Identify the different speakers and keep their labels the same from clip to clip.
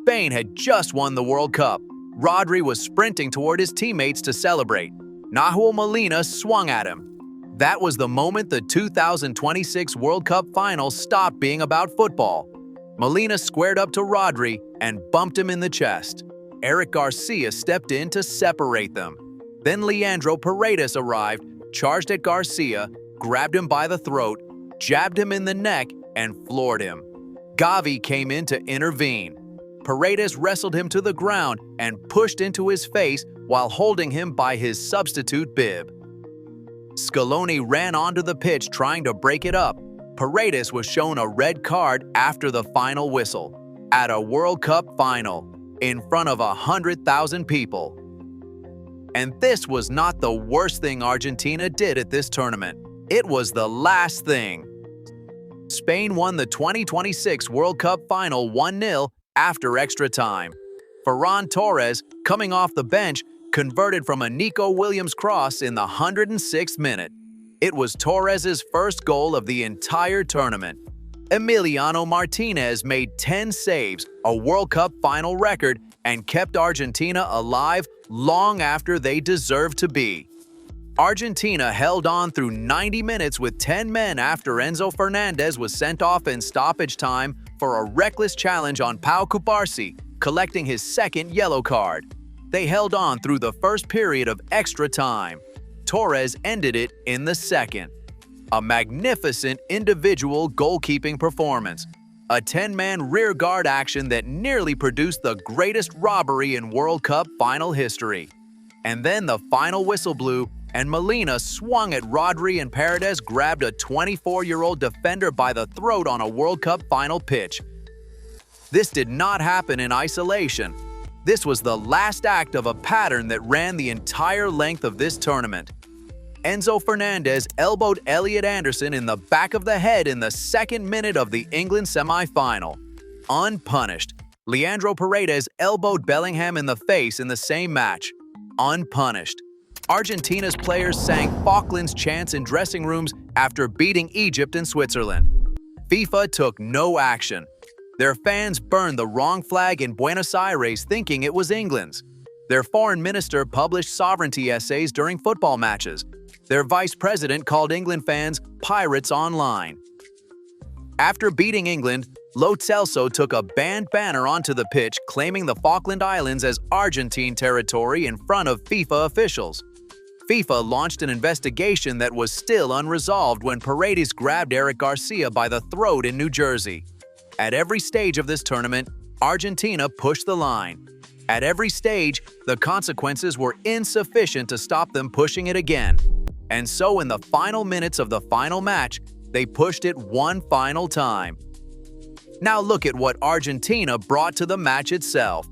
Speaker 1: Spain had just won the World Cup. Rodri was sprinting toward his teammates to celebrate. Nahuel Molina swung at him. That was the moment the 2026 World Cup final stopped being about football. Molina squared up to Rodri and bumped him in the chest. Eric Garcia stepped in to separate them. Then Leandro Paredes arrived, charged at Garcia, grabbed him by the throat, jabbed him in the neck, and floored him. Gavi came in to intervene. Paredes wrestled him to the ground and pushed into his face while holding him by his substitute bib. Scaloni ran onto the pitch trying to break it up. Paredes was shown a red card after the final whistle, at a World Cup final, in front of 100,000 people. And this was not the worst thing Argentina did at this tournament. It was the last thing. Spain won the 2026 World Cup final 1-0 after extra time. Ferran Torres, coming off the bench, converted from a Nico Williams cross in the 106th minute. It was Torres' first goal of the entire tournament. Emiliano Martinez made 10 saves, a World Cup final record, and kept Argentina alive long after they deserved to be. Argentina held on through 90 minutes with 10 men after Enzo Fernandez was sent off in stoppage time for a reckless challenge on Pau Cubarsí, collecting his second yellow card. They held on through the first period of extra time. Torres ended it in the second. A magnificent individual goalkeeping performance. A 10-man rearguard action that nearly produced the greatest robbery in World Cup final history. And then the final whistle blew, and Molina swung at Rodri and Paredes grabbed a 24-year-old defender by the throat on a World Cup final pitch. This did not happen in isolation. This was the last act of a pattern that ran the entire length of this tournament. Enzo Fernandez elbowed Elliot Anderson in the back of the head in the second minute of the England semi-final. Unpunished. Leandro Paredes elbowed Bellingham in the face in the same match. Unpunished. Argentina's players sang Falklands chants in dressing rooms after beating Egypt and Switzerland. FIFA took no action. Their fans burned the wrong flag in Buenos Aires thinking it was England's. Their foreign minister published sovereignty essays during football matches. Their vice president called England fans pirates online. After beating England, Lo Celso took a banned banner onto the pitch claiming the Falkland Islands as Argentine territory in front of FIFA officials. FIFA launched an investigation that was still unresolved when Paredes grabbed Eric Garcia by the throat in New Jersey. At every stage of this tournament, Argentina pushed the line. At every stage, the consequences were insufficient to stop them pushing it again. And so in the final minutes of the final match, they pushed it one final time. Now look at what Argentina brought to the match itself.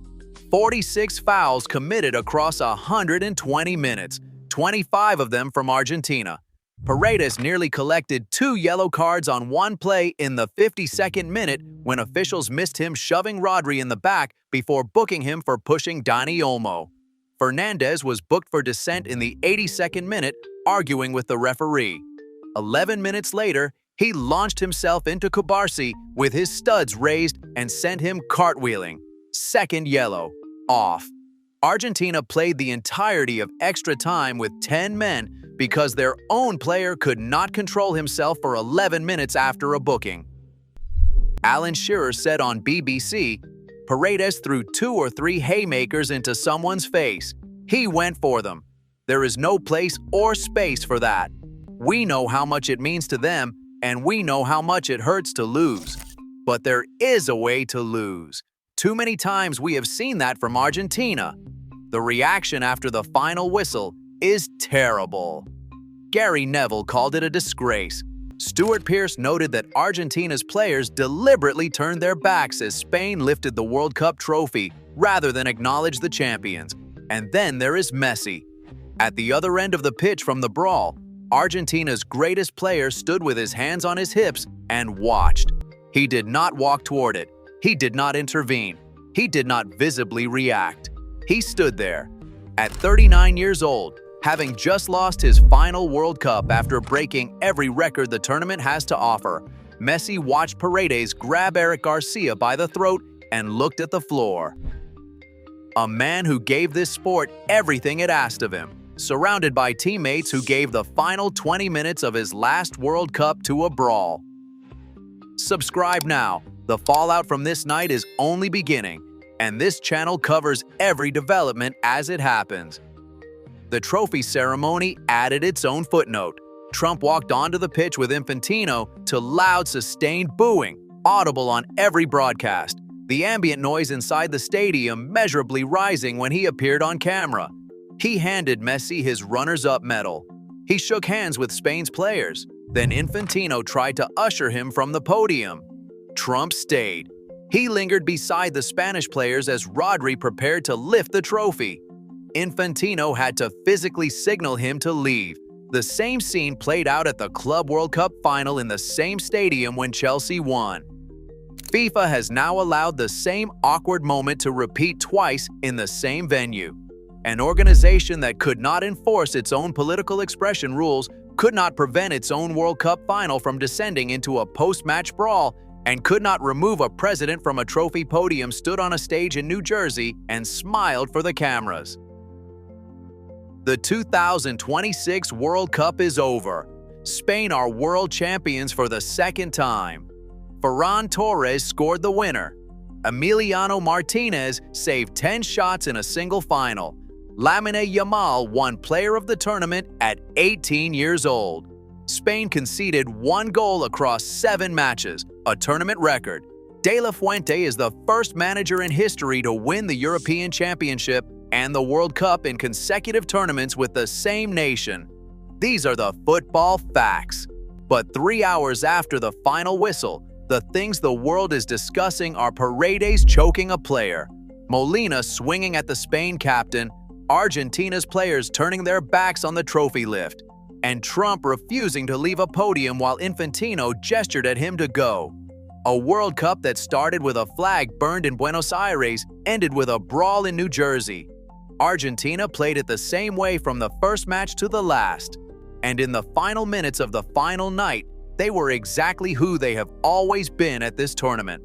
Speaker 1: 46 fouls committed across 120 minutes, 25 of them from Argentina. Paredes nearly collected 2 yellow cards on one play in the 52nd minute when officials missed him shoving Rodri in the back before booking him for pushing Dani Olmo. Fernandez was booked for dissent in the 82nd minute, arguing with the referee. 11 minutes later, he launched himself into Cubarsí with his studs raised and sent him cartwheeling. Second yellow. Off. Argentina played the entirety of extra time with 10 men because their own player could not control himself for 11 minutes after a booking. Alan Shearer said on BBC, Paredes threw 2 or 3 haymakers into someone's face. He went for them. There is no place or space for that. We know how much it means to them, and we know how much it hurts to lose. But there is a way to lose. Too many times we have seen that from Argentina. The reaction after the final whistle is terrible. Gary Neville called it a disgrace. Stuart Pearce noted that Argentina's players deliberately turned their backs as Spain lifted the World Cup trophy rather than acknowledge the champions. And then there is Messi. At the other end of the pitch from the brawl, Argentina's greatest player stood with his hands on his hips and watched. He did not walk toward it. He did not intervene. He did not visibly react. He stood there. At 39 years old, having just lost his final World Cup after breaking every record the tournament has to offer, Messi watched Paredes grab Eric Garcia by the throat and looked at the floor. A man who gave this sport everything it asked of him, surrounded by teammates who gave the final 20 minutes of his last World Cup to a brawl. Subscribe now. The fallout from this night is only beginning, and this channel covers every development as it happens. The trophy ceremony added its own footnote. Trump walked onto the pitch with Infantino to loud, sustained booing, audible on every broadcast, the ambient noise inside the stadium measurably rising when he appeared on camera. He handed Messi his runners-up medal. He shook hands with Spain's players. Then Infantino tried to usher him from the podium. Trump stayed. He lingered beside the Spanish players as Rodri prepared to lift the trophy. Infantino had to physically signal him to leave. The same scene played out at the Club World Cup final in the same stadium when Chelsea won. FIFA has now allowed the same awkward moment to repeat twice in the same venue. An organization that could not enforce its own political expression rules could not prevent its own World Cup final from descending into a post-match brawl, and could not remove a president from a trophy podium stood on a stage in New Jersey and smiled for the cameras. The 2026 World Cup is over. Spain are world champions for the second time. Ferran Torres scored the winner. Emiliano Martinez saved 10 shots in a single final. Lamine Yamal won Player of the Tournament at 18 years old. Spain conceded 1 goal across 7 matches, a tournament record. De La Fuente is the first manager in history to win the European Championship and the World Cup in consecutive tournaments with the same nation. These are the football facts. But 3 hours after the final whistle, the things the world is discussing are Paredes choking a player, Molina swinging at the Spain captain, Argentina's players turning their backs on the trophy lift, and Trump refusing to leave a podium while Infantino gestured at him to go. A World Cup that started with a flag burned in Buenos Aires ended with a brawl in New Jersey. Argentina played it the same way from the first match to the last. And in the final minutes of the final night, they were exactly who they have always been at this tournament.